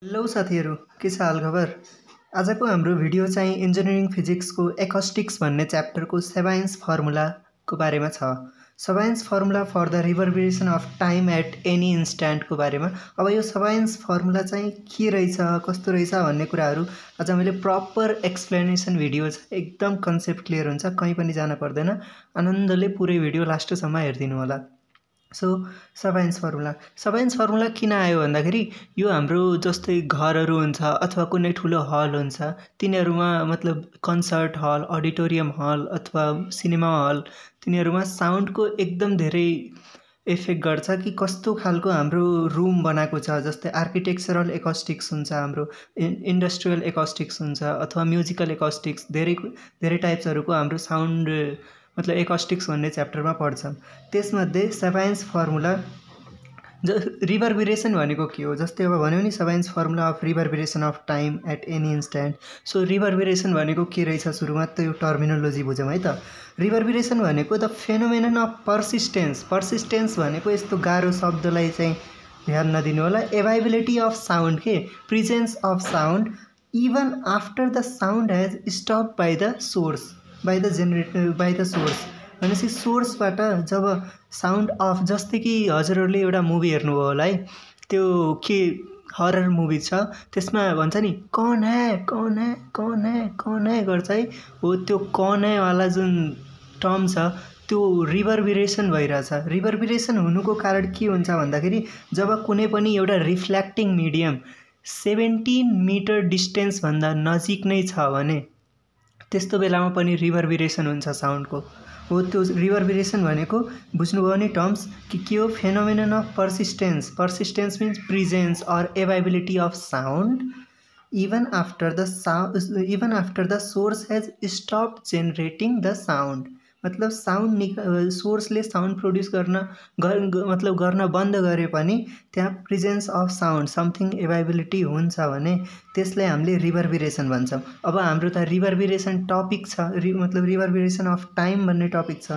Hello साथीहरु, के छ हालखबर? आजको हाम्रो भिडियो चाहिँ इन्जिनियरिङ फिजिक्सको एकस्टिक्स भन्ने च्याप्टरको सेभाइन्स फर्मुलाको बारेमा छ। Sabine's formula for the reverberation of time at any इन्स्ट्यान्टको बारेमा। अब यो सेभाइन्स फर्मुला चाहिँ के रहेछ, कस्तो रहेछ भन्ने कुराहरू आज मैले प्रपर एक्सप्लेनेसन भिडियो छ, एकदम कन्सेप्ट क्लियर हुन्छ, कहीँ पनि जान पर्दैन। आनन्दले पुरै भिडियो लास्टसम्म हेरिदिनु होला। सो सेभाइन्स फर्मुला किन आयो भन्दाखेरि यो हाम्रो जस्तै घरहरू हुन्छ अथवा कुनै ठुलो हल हुन्छ, तिनीहरूमा मतलब कन्सर्ट हल, अडिटोरियम हल अथवा सिनेमा हल, तिनीहरूमा साउन्डको एकदम धेरै इफेक्ट गर्छ कि कस्तो खालको हाम्रो रुम बनाएको छ। जस्तै आर्किटेक्चरल एकस्टिक्स हुन्छ, हाम्रो इन्डस्ट्रियल एकस्टिक्स हुन्छ अथवा म्युजिकल एकस्टिक्स, धेरै टाइप्सहरूको हाम्रो साउन्ड मतलब एकस्टिक्स भन्ने च्याप्टरमा पढ्छ। त्यसमध्ये सेभाइन्स फर्मुला रिभरबेरेसन भनेको के हो, जस्तै अब भन्यो नि Sabine's formula of reverberation of time at any instant. So reverberation भनेको के रहेछ, सुरुमा त यो टर्मिनोलोजी बुझौँ है त। रिभरबेरेसन भनेको द फेनोमेनन अफ पर्सिस्टेन्स भनेको यस्तो गाह्रो शब्दलाई चाहिँ ध्यान नदिनु होला। एभाइबिलिटी अफ साउन्ड के presence of sound even after the sound has stop by the source by the source भनेपछि सोर्सबाट जब साउन्ड अफ, जस्तै कि हजुरहरूले एउटा मुभी हेर्नुभयो होला है, त्यो के हरर मुभी छ, त्यसमा भन्छ नि कौन है गर्छ है, हो त्यो कौन है वाला जुन टर्म छ त्यो रिभरबेरेसन भइरहेछ। रिभरबेरेसन हुनुको कारण के हुन्छ भन्दाखेरि जब कुनै पनि एउटा रिफ्ल्याक्टिङ मिडियम 17 मिटर डिस्टेन्सभन्दा नजिक नै छ भने त्यस्तो बेलामा पनि रिभरबेरेसन हुन्छ साउन्डको। हो त्यो रिभरबेरेसन भनेको बुझ्नुभयो नि टर्म्स के हो, phenomenon of persistence means presence or availability of sound even after the source has stop generating the sound. मतलब साउन्ड सोर्सले साउन्ड प्रोड्युस गर्न बन्द गरे पनि त्यहाँ presence of sound something availability हुन्छ भने त्यसलाई हामीले रिभरबेरेसन भन्छौँ। अब हाम्रो त रिभरबेरेसन टपिक छ, मतलब रिभरबेरेसन अफ टाइम भन्ने टपिक छ।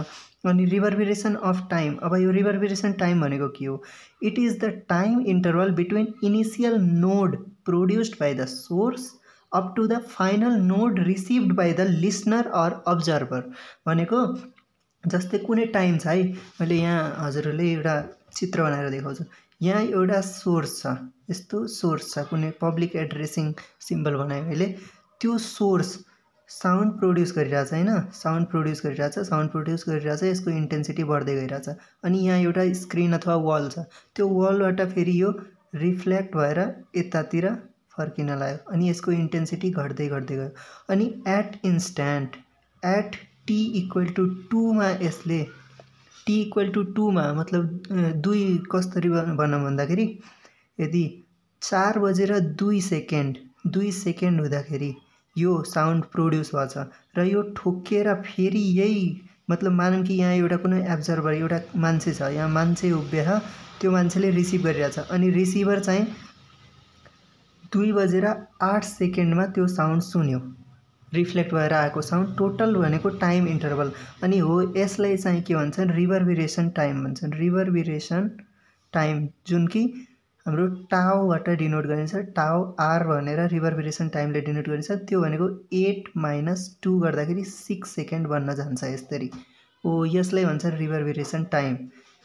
अनि रिभरबेरेसन अफ टाइम, अब यो रिभरबेरेसन टाइम भनेको के हो, it is the time interval between initial note produced by the source up to the final note received by the listener or observer. भनेको जस्तै कुनै टाइम छ है, मैले यहाँ हजुरहरूले एउटा चित्र बनाएर देखाउँछु। यहाँ एउटा सोर्स छ, यस्तो सोर्स छ, कुनै पब्लिक एड्रेसिङ सिम्बल बनाएँ मैले। त्यो सोर्स साउन्ड प्रोड्युस गरिरहेछ होइन, साउन्ड प्रोड्युस गरिरहेछ, यसको इन्टेन्सिटी बढ्दै गइरहेछ। अनि यहाँ एउटा स्क्रिन अथवा वाल छ, त्यो वालबाट फेरि यो रिफ्लेक्ट भएर यतातिर फर्किन लाग्यो अनि यसको इन्टेन्सिटी घट्दै गयो। अनि एट टी इक्वल टु 2मा यसले टी इक्वल टु 2मा मतलब 2 कसरी भनौँ भन्दाखेरि यदि 4:02 सेकेन्ड हुँदाखेरि यो साउन्ड प्रोड्युस भएछ र यो ठोकिएर फेरि यही मतलब मानौँ कि यहाँ एउटा कुनै एब्जर्भर, एउटा मान्छे छ, यहाँ मान्छे उभिएर त्यो मान्छेले रिसिभ गरिरहेछ अनि रिसिभर चाहिँ 2:08 सेकेन्डमा त्यो साउन्ड सुन्यो, रिफ्लेक्ट भएर आएको साउन्ड, टोटल भनेको टाइम इन्टरभल। अनि हो यसलाई चाहिँ के भन्छन्, रिभरबेरेसन टाइम भन्छन्। रिभरबेरेसन टाइम जुन कि हाम्रो टाउबाट डिनोट गरिन्छ, टाउ आर भनेर रिभरबेरेसन टाइमले डिनोट गरिन्छ। त्यो भनेको 8 - 2 गर्दाखेरि 6 सेकेन्ड बन्न जान्छ यसरी। हो यसलाई भन्छ रिभरबेरेसन टाइम।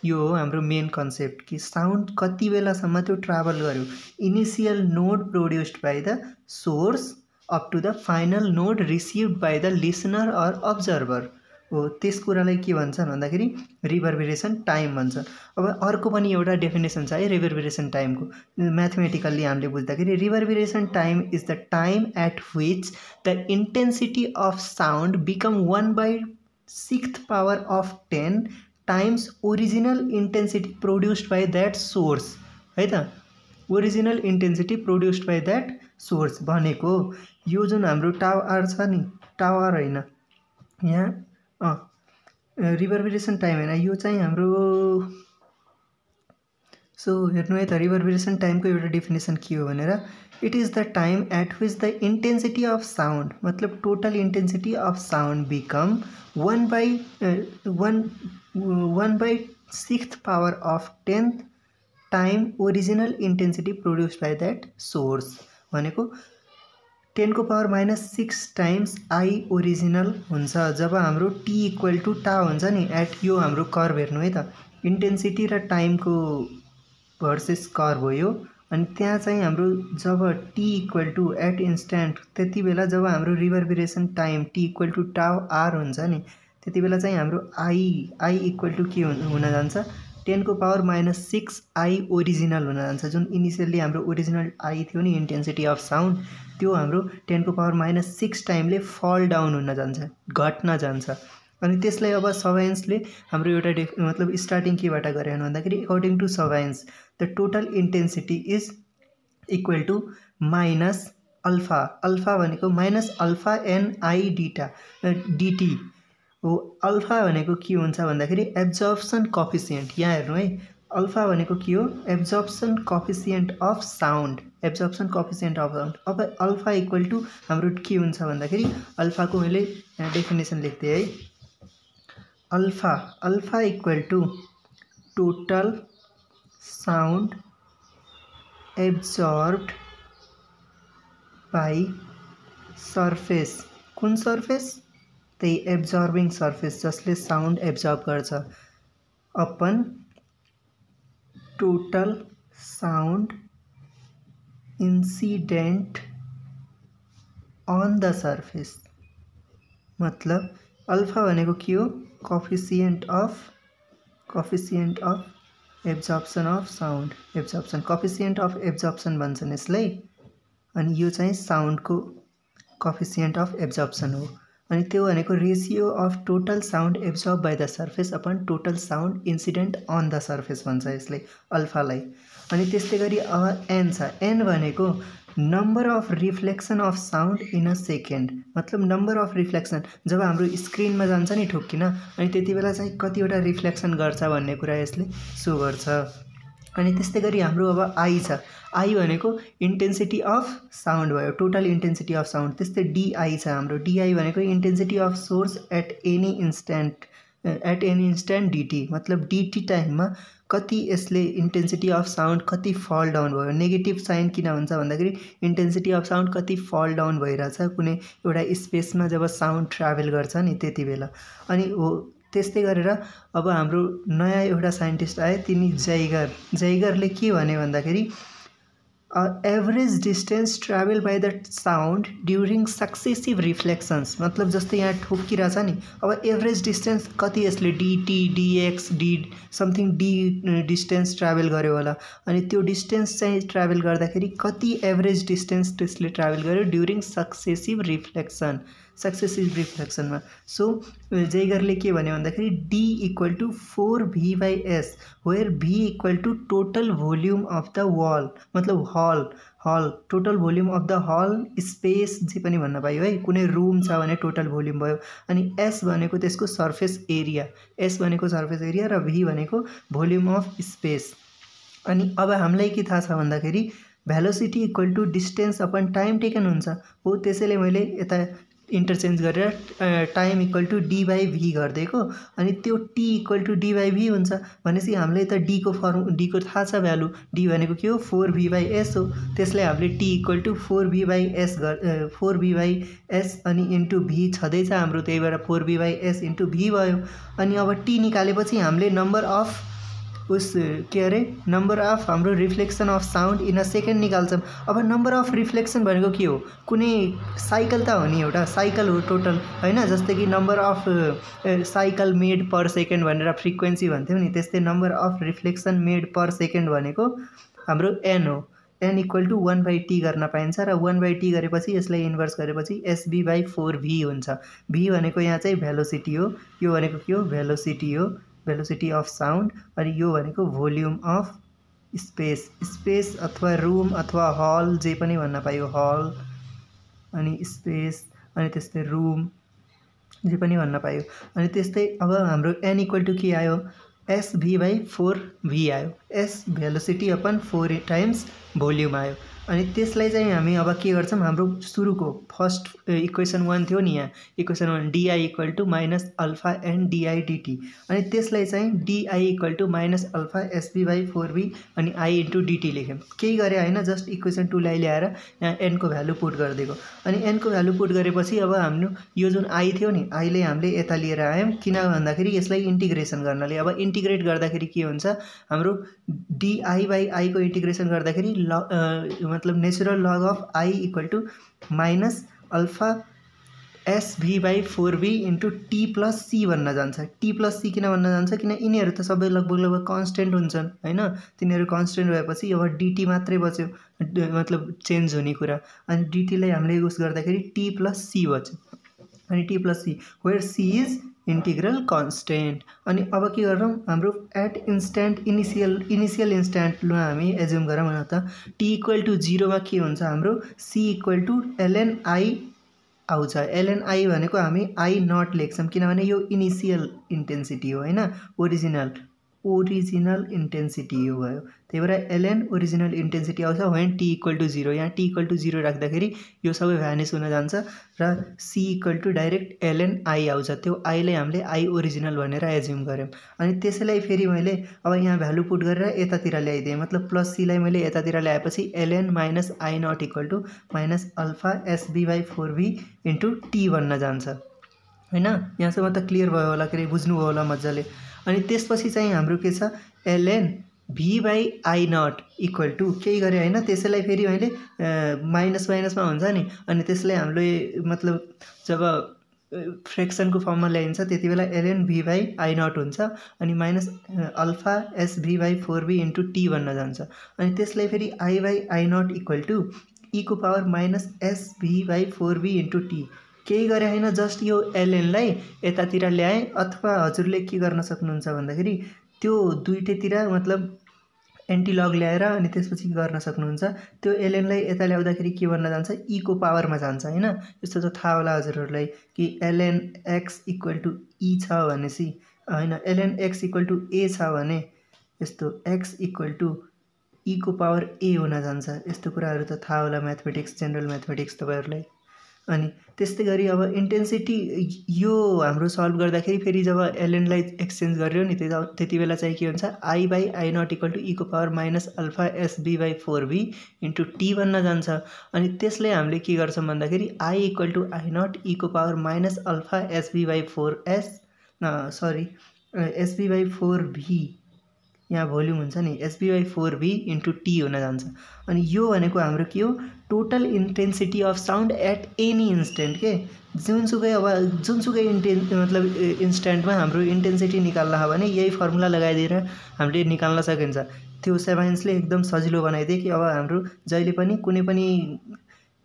यो हो हाम्रो मेन कन्सेप्ट कि साउन्ड कति बेलासम्म त्यो ट्राभल गर्यो, initial note produced by the source up to the final note received by the listener or observer. हो त्यस कुरालाई के भन्छन् भन्दाखेरि रिभरबेरेसन टाइम भन्छ। अब अर्को पनि एउटा डेफिनेसन छ है रिभरबेरेसन टाइमको, म्याथमेटिकल्ली हामीले बुझ्दाखेरि reverberation time is the time at which the intensity of sound become 1/6 power of 10 times original intensity produced by that source है त। Original intensity produced by that source भनेको यो जुन हाम्रो टावर छ नि, टावर होइन यहाँ रिभरबेरेसन टाइम होइन, यो चाहिँ हाम्रो। सो हेर्नु है त, रिभरबेरेसन टाइमको एउटा डेफिनेसन के हो भनेर, it is the time at which the intensity of sound मतलब total intensity of sound become 1/6 power of 10 time original intensity produce by that source भनेको 10⁻⁶ टाइम्स आई ओरिजिनल हुन्छ जब हाम्रो टी इक्वल टु टा हुन्छ नि एट यो हाम्रो curve हेर्नु है त इन्टेन्सिटी र टाइमको भर्सेस कर्भ हो यो अनि त्यहाँ चाहिँ हाम्रो जब T equal to at instant त्यति बेला जब हाम्रो reverberation time T equal to tau R हुन्छ नि त्यति बेला चाहिँ हाम्रो आई इक्वल टु के हुन जान्छ 10⁻⁶ आई ओरिजिनल हुन जान्छ जुन इनिसियल्ली हाम्रो ओरिजिनल आई थियो नि इन्टेन्सिटी अफ साउन्ड त्यो हाम्रो 10⁻⁶ टाइमले फल डाउन हुन जान्छ घट्न जान्छ अनि त्यसलाई अब सबाइन्सले हाम्रो एउटा मतलब स्टार्टिङ केबाट गरे भन्दाखेरि according to Sabine's the total intensity is equal to minus alpha alpha भनेको minus alpha N I dt हो अल्फा भनेको के हुन्छ भन्दाखेरि एब्जर्प्सन कोफिसिएन्ट यहाँ हेर्नु है अल्फा भनेको के हो absorption coefficient of sound absorption coefficient of sound अब अल्फा इक्वल टु हाम्रो के हुन्छ भन्दाखेरि अल्फाको मैले यहाँ डेफिनेसन लेख्दै है alpha equal to total sound absorbed by surface कुन सर्फेस त्यही एब्जर्बिङ सर्फेस जसले साउन्ड एब्जर्ब गर्छ upon total sound incident on the surface मतलब अल्फा भनेको के हो coefficient of absorption of sound absorption coefficient of absorption भन्छन् यसलाई अनि यो चाहिँ साउन्डको कोफिसिएन्ट अफ एब्जर्प्सन हो अनि त्यो भनेको ratio of total sound absorb by the surface upon total sound incident on the surface भन्छ यसलाई अल्फालाई अनि त्यस्तै गरी अब एन छ एन भनेको number of reflection of sound in a second मतलब नम्बर अफ रिफ्लेक्सन जब हाम्रो स्क्रिनमा जान्छ नि ठोक्किन अनि त्यति बेला चाहिँ कतिवटा रिफ्लेक्सन गर्छ भन्ने कुरा यसले सो गर्छ अनि त्यस्तै गरी हाम्रो अब आई छ आई भनेको इन्टेन्सिटी अफ साउन्ड भयो टोटल इन्टेन्सिटी अफ साउन्ड त्यस्तै डिआई छ हाम्रो डिआई भनेको intensity of source at any instant d t मतलब डिटी टाइममा कति यसले इन्टेन्सिटी अफ साउन्ड कति फल डाउन भयो नेगेटिभ साइन किन हुन्छ भन्दाखेरि इन्टेन्सिटी अफ साउन्ड कति फल डाउन भइरहेछ कुनै एउटा स्पेसमा जब साउन्ड ट्राभल गर्छ नि त्यति बेला अनि हो त्यस्तै गरेर अब हाम्रो नयाँ एउटा साइन्टिस्ट आए तिनी जैगरले के भने भन्दाखेरि average distance travel by the sound during successive reflections मतलब जस्तै यहाँ ठोकिरहेछ नि अब एभरेज डिस्टेन्स कति यसले dt dx D something D distance travel गर्यो होला अनि त्यो डिस्टेन्स चाहिँ ट्राभल गर्दाखेरि कति एभरेज डिस्टेन्स त्यसले ट्राभल गर्यो ड्युरिङ सक्सेसिभ रिफ्लेक्सनमा सो जैगरले के भन्यो भन्दाखेरि D equal to 4v/s where v equal to total volume of the wall मतलब hall total volume of the hall space जे पनि भन्न पाइयो है कुनै रुम छ भने टोटल भोल्युम भयो अनि एस भनेको त्यसको सर्फेस एरिया र भी भनेको भोल्युम अफ स्पेस अनि अब हामीलाई के थाहा छ भन्दाखेरि velocity equal to distance upon time taken हुन्छ हो त्यसैले मैले यता इन्टरचेन्ज गरेर time equal to D by V गरिदिएको अनि त्यो T equal to D by V हुन्छ भनेपछि हामीले त डीको थाहा छ भ्यालु डी भनेको के हो 4v/s हो त्यसलाई हामीले टी इक्वल टु 4v/s अनि इन्टु भी छँदैछ हाम्रो त्यही भएर 4v/s इन्टु भी भयो अनि अब टी निकालेपछि हामीले नम्बर अफ हाम्रो reflection of sound in a second निकाल्छौँ अब नम्बर अफ रिफ्लेक्सन भनेको के हो कुनै साइकल त हो नि एउटा साइकल हो टोटल हैन जस्तै कि number of cycle made per second भनेर फ्रिक्वेन्सी भन्थ्यौँ नि त्यस्तै number of reflection made per second भनेको हाम्रो एन हो एन इक्वल टु 1/t गर्न पाइन्छ र 1/t गरेपछि यसलाई इन्भर्स गरेपछि SB/4v हुन्छ भी भनेको यहाँ चाहिँ भेलोसिटी हो यो भनेको के हो भेलोसिटी अफ साउन्ड अनि यो भनेको भोल्युम अफ स्पेस अथवा रुम अथवा हल जे पनि भन्न पाइयो हल अनि स्पेस अनि त्यस्तै रुम जे पनि भन्न पाइयो अनि त्यस्तै अब हाम्रो एन इक्वल टु के आयो SB/4v आयो S velocity upon 4 times volume आयो अनि त्यसलाई चाहिँ हामी अब के गर्छौँ, हाम्रो सुरुको फर्स्ट इक्वेसन 1 थियो नि, यहाँ equation 1 dI equal to minus alpha N dI dt, अनि त्यसलाई चाहिँ dI equal to minus alpha SB by 4बी अनि आई इन्टु डिटी लेख्यौँ। केही गरे होइन, जस्ट इक्वेसन 2लाई ल्याएर यहाँ एनको भ्यालु पुट गरिदिएको। अनि एनको भ्यालु पुट गरेपछि अब हाम्रो यो जुन आई थियो नि, आईले हामीले यता लिएर आयौँ, किन भन्दाखेरि यसलाई इन्टिग्रेसन गर्नाले। अब इन्टिग्रेट गर्दाखेरि के हुन्छ, हाम्रो डिआई बाई आईको इन्टिग्रेसन गर्दाखेरि मतलब natural log of I equal to minus alpha SV by 4बी इन्टु टी प्लस सी भन्न जान्छ। टी प्लस सी किन भन्न जान्छ, किन यिनीहरू त सबै लगभग कन्स्टेन्ट हुन्छन् होइन, तिनीहरू कन्स्टेन्ट भएपछि अब डिटी मात्रै बच्यो, मतलब चेन्ज हुने कुरा। अनि डिटीलाई हामीले युज गर्दाखेरि टी प्लस सी बच्यो, अनि T plus C where C is integral constant. अनि अब के गरौँ, हाम्रो एट इन्स्ट्यान्ट इनिशियल इन्स्ट्यान्टमा हामी एज्युम गरौँ न त, टी इक्वल टू 0 मा के हुन्छ, हाम्रो C equal to L N I आउँछ। एलएन आई भनेको हामी आई नट लेख्छौँ, किनभने यो इनिशियल इन्टेन्सिटी हो होइन, ओरिजिनल इन्टेन्सिटी हो भयो, त्यही भएर एलएन ओरिजिनल इन्टेन्सिटी आउँछ वेन टी इक्वल टू 0। यहाँ टी इक्वल टू 0 राख्दाखेरि यो सबै भ्यानिस हुन जान्छ र C equal to direct L N I आउँछ। त्यो आईलाई हामीले आई ओरिजिनल भनेर एज्युम गऱ्यौँ। अनि त्यसैलाई फेरि मैले अब यहाँ भ्यालु पुट गरेर यतातिर ल्याइदिएँ, मतलब प्लस सीलाई मैले यतातिर ल्याएपछि LN minus I not equal to minus alpha SB by 4बी इन्टु टी भन्न जान्छ होइन। यहाँसम्म त क्लियर भयो होला, के अरे बुझ्नुभयो होला मजाले। अनि त्यसपछि चाहिँ हाम्रो के छ, L N V by I not equal to केही गरे होइन, त्यसैलाई फेरि मैले माइनस माइनसमा हुन्छ नि, अनि त्यसलाई हामीले मतलब जब फ्रेक्सनको फर्ममा ल्याइन्छ त्यति बेला LN V by I not हुन्छ, अनि minus alpha S V by 4बी इन्टु टी भन्न जान्छ। अनि त्यसलाई फेरि I by I not equal to E को power minus S V by 4बी इन्टु टी, केही गरे होइन, जस्ट यो एलएनलाई यतातिर ल्याएँ। अथवा हजुरले के गर्न सक्नुहुन्छ भन्दाखेरि त्यो दुईटैतिर मतलब एन्टिलग ल्याएर अनि त्यसपछि के गर्न सक्नुहुन्छ, त्यो एलएनलाई यता ल्याउँदाखेरि के भन्न जान्छ, ई को पावरमा जान्छ होइन। यस्तो त थाहा होला हजुरहरूलाई कि एलएन एक्स इक्वल टू ई छ भनेपछि होइन, एलएन एक्स इक्वल टू ए छ भने यस्तो एक्स इक्वल टू ई को पावर ए हुन जान्छ। यस्तो कुराहरू त थाहा होला म्याथमेटिक्स, जेनरल म्याथमेटिक्स तपाईँहरूलाई। अनि त्यस्तै गरी अब इन्टेन्सिटी यो हाम्रो सल्भ गर्दाखेरि फेरि जब एलएनलाई एक्सचेन्ज गर्यो नि त्यति बेला चाहिँ के हुन्छ, I by I not equal to E को power minus alpha SB by 4बी इन्टु टी भन्न जान्छ। अनि त्यसले हामीले के गर्छौँ भन्दाखेरि I equal to I not E को power minus alpha SB by 4बी, यहाँ भोल्युम हुन्छ नि, एसबी बाई 4बी इन्टु टी हुन जान्छ। अनि यो भनेको हाम्रो के हो, total intensity of sound at any instant के, जुनसुकै मतलब इन्स्टेन्टमा हाम्रो इन्टेन्सिटी निकाल्न हो भने यही फर्मुला लगाइदिएर हामीले निकाल्न सकिन्छ। त्यो सेभाइन्सले एकदम सजिलो बनाइदिए कि अब हाम्रो जहिले पनि कुनै पनि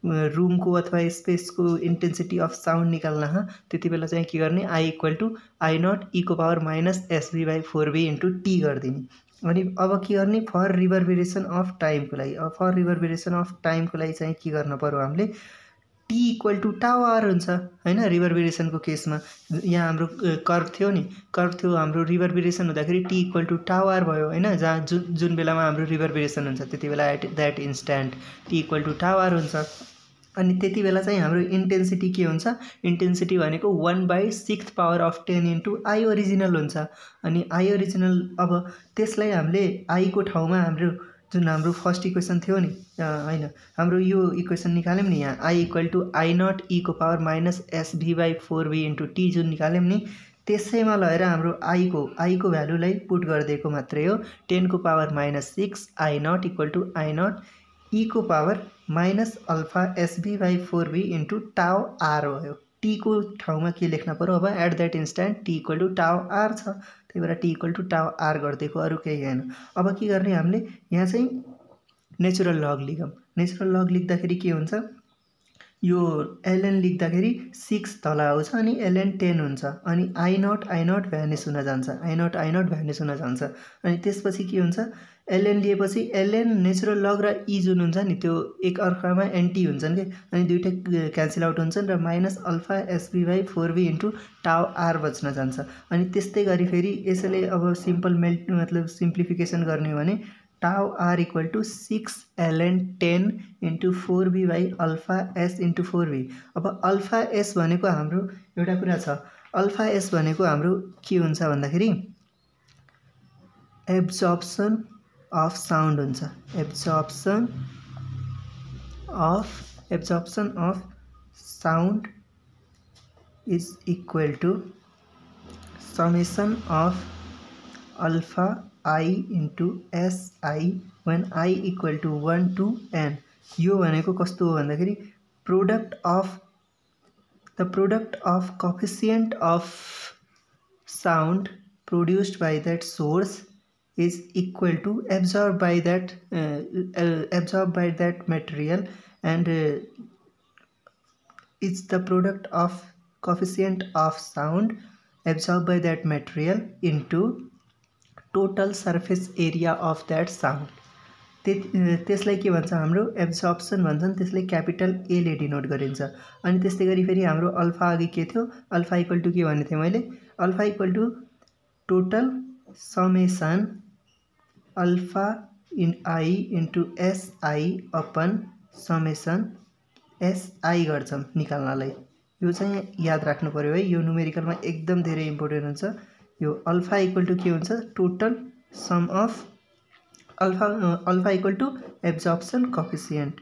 रुमको अथवा स्पेसको इन्टेन्सिटी अफ साउन्ड निकाल्न हो त्यति बेला चाहिँ के गर्ने, I equal to I not E को पावर माइनस एसबी बाई 4बी इन्टु टी गरिदिने। अनि अब के गर्ने, फर रिभरभिरेसन अफ टाइमको लागि, अब फर रिभरभिरेसन अफ टाइमको लागि चाहिँ के गर्न पर्यो, हामीले T equal to tau R हुन्छ होइन। रिभरभिरेसनको केसमा यहाँ हाम्रो कर्भ थियो नि, कर्भ थियो हाम्रो, रिभरभिरेसन हुँदाखेरि T equal to tau R भयो होइन। जहाँ जुन बेलामा हाम्रो रिभरभिरेसन हुन्छ त्यति बेला at that instant T equal to tau R हुन्छ। अनि त्यति बेला चाहिँ हाम्रो इन्टेन्सिटी के हुन्छ, इन्टेन्सिटी भनेको 1/6 power of 10 into I original हुन्छ। अनि आई ओरिजिनल अब त्यसलाई हामीले आईको ठाउँमा हाम्रो जुन हाम्रो फर्स्ट इक्वेसन थियो नि होइन, हाम्रो यो इक्वेसन निकाल्यौँ नि, यहाँ I equal to I not E को पावर माइनस एसभी बाई 4बी इन्टु टी जुन निकाल्यौँ नि, त्यसैमा लगेर हाम्रो आईको भ्यालुलाई पुट गरिदिएको मात्रै हो। 10 को power minus 6 I not equal to I not E को power minus alpha SB by 4बी इन्टु टाउ आर भयो। टी को ठाउँमा के लेख्न पऱ्यो, अब at that instant T equal to tau R छ, त्यही भएर T equal to tau R गरिदिएको, अरू केही होइन। अब के गर्ने, हामीले यहाँ चाहिँ नेचुरल लग लिगौँ। नेचुरल लग लेख्दाखेरि के हुन्छ, यो एलएन लेख्दाखेरि 6 तल आउँछ अनि एलएन 10 हुन्छ। अनि आई नट भ्यानिस हुन जान्छ, आई नट भ्यानिस हुन जान्छ। अनि त्यसपछि के हुन्छ, एलएन लिएपछि एलएन नेचुरल लग र ई जुन हुन्छ नि त्यो एक अर्कामा एन्टी हुन्छन् कि, अनि दुइटै क्यान्सल आउट हुन्छन् र माइनस अल्फा एसबी बाई 4बी इन्टु टाउ आर बच्न जान्छ। अनि त्यस्तै गरी फेरि यसैले अब मतलब सिम्प्लिफिकेसन गर्ने हो भने tau R equal to 6ln10 into 4b by alpha S into 4b। अब अल्फा एस भनेको हाम्रो एउटा कुरा छ, अल्फा एस भनेको हाम्रो के हुन्छ भन्दाखेरि एब्जर्प्सन अफ साउन्ड हुन्छ। Absorption of sound is equal to summation of alpha I into S I when I equal to 1 to n। यो भनेको कस्तो हो भन्दाखेरि the product of coefficient of sound produced by that source is equal to absorbed by that material, and it's the product of coefficient of sound absorbed by that material into total surface area of that sound। त्यसलाई के भन्छ हाम्रो absorption भन्छन्, त्यसलाई capital ए ले denote गरिन्छ। अनि त्यस्तै गरी फेरि हाम्रो अल्फा अघि के थियो, अल्फा इक्वल टू के भनेको थिएँ मैले, alpha equal to total summation alpha in I into S I upon summation S I गर्छौँ निकाल्नलाई। यो चाहिँ याद राख्नु पर्यो है, यो न्युमेरिकलमा एकदम धेरै इम्पोर्टेन्ट हुन्छ। यो अल्फा इक्वल टू के हुन्छ, total sum of alpha equal to absorption coefficient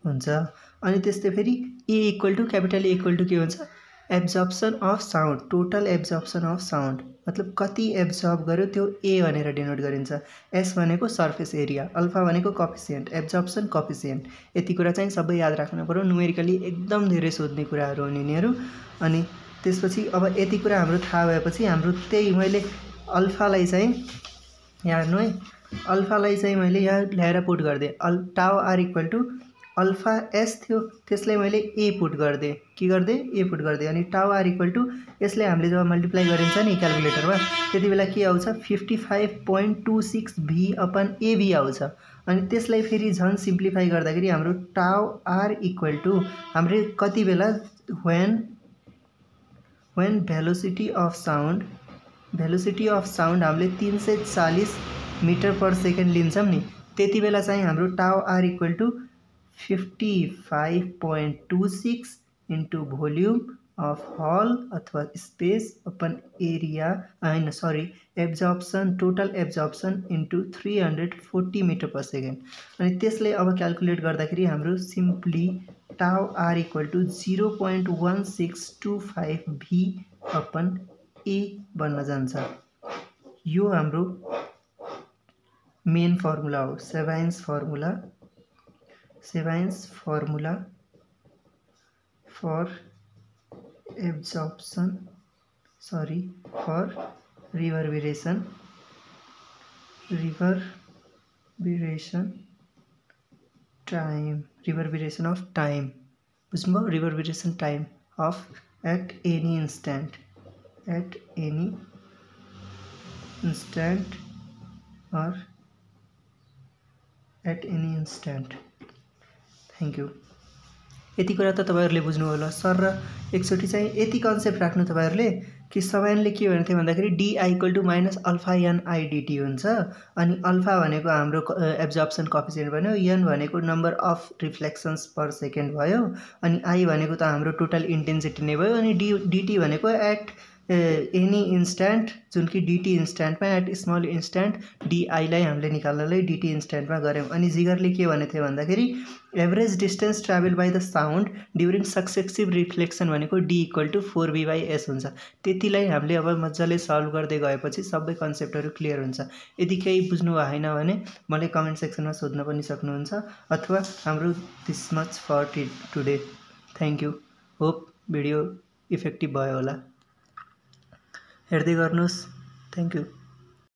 हुन्छ। अनि त्यस्तै फेरि A equal to capital A equal to के हुन्छ, absorption of sound, total absorption of sound मतलब कति एब्जर्ब गर्यो त्यो ए भनेर डिनोट गरिन्छ। एस भनेको सर्फेस एरिया, अल्फा भनेको कोफिसिएन्ट, एब्जर्प्सन कोफिसिएन्ट। यति कुरा चाहिँ सबै याद राख्नु पर्यो, न्युमेरिकली एकदम धेरै सोध्ने कुराहरू हुन् यिनीहरू। अनि त्यसपछि अब यति कुरा हाम्रो थाहा भएपछि हाम्रो त्यही मैले अल्फालाई चाहिँ यहाँ हेर्नु है, अल्फालाई चाहिँ मैले यहाँ ल्याएर पुट गरिदिएँ। Tau R equal to alpha S थियो, त्यसलाई मैले ए पुट गरिदिएँ, के गरिदिएँ ए पुट गरिदिएँ। अनि टाउ आर इक्वल टू यसले हामीले जब मल्टिप्लाई गरिन्छ नि क्यालकुलेटरमा त्यति बेला के आउँछ 55.26 भी अपन एबी आउँछ। अनि त्यसलाई फेरि झन् सिम्प्लिफाई गर्दाखेरि हाम्रो टाउ आर इक्वल टू हाम्रो कति बेला when velocity of sound हामीले 340 मिटर पर सेकेन्ड लिन्छौँ नि, त्यति बेला चाहिँ हाम्रो tau R equal to 55.26 into volume of hall अथवा स्पेस अपन एरिया होइन sorry absorption total absorption into 340 metre per second. अनि त्यसले अब क्यालकुलेट गर्दाखेरि हाम्रो simply tau R equal to 0.1625 V upon A बन्न जान्छ। यो हाम्रो मेन फर्मुला हो, Sabine's formula for absorption for reverberation of time बुझ्नुभयो, reverberation time of at any instant or at any instant। Thank you. यति कुरा त तपाईहरुले बुझ्नु होला सर। र एकचोटी चाहिँ यति कन्सेप्ट राख्नु तपाईहरुले कि सबैले के भन्थे भन्दाखेरि D I equal to minus alpha N I dt हुन्छ। अनि अल्फा भनेको हाम्रो एब्जर्प्सन कोफिसिएन्ट भन्यो, एन भनेको number of reflections per second भयो, अनि आई भनेको त हाम्रो टोटल इन्टेन्सिटी नै भयो, अनि डिटी भनेको एट एनी इन्स्ट्यान्ट जुन कि डिटी इन्स्ट्यान्टमा एट स्मल इन्स्ट्यान्ट डिआईलाई हामीले निकाल्नलाई डिटी इन्स्ट्यान्टमा गऱ्यौँ। अनि जिगरले के भनेको थियो भन्दाखेरि average distance travel by the sound during successive reflection भनेको डी इक्वल टू 4b/s हुन्छ। त्यतिलाई हामीले अब मजाले सल्भ गर्दै गएपछि सबै कन्सेप्टहरू क्लियर हुन्छ। यदि केही बुझ्नु भएन भने मलाई कमेन्ट सेक्सनमा सोध्न पनि सक्नुहुन्छ, अथवा हाम्रो this much for today. Thank you. Hope video effective भयो होला, हेर्दै गर्नुहोस्। Thank you.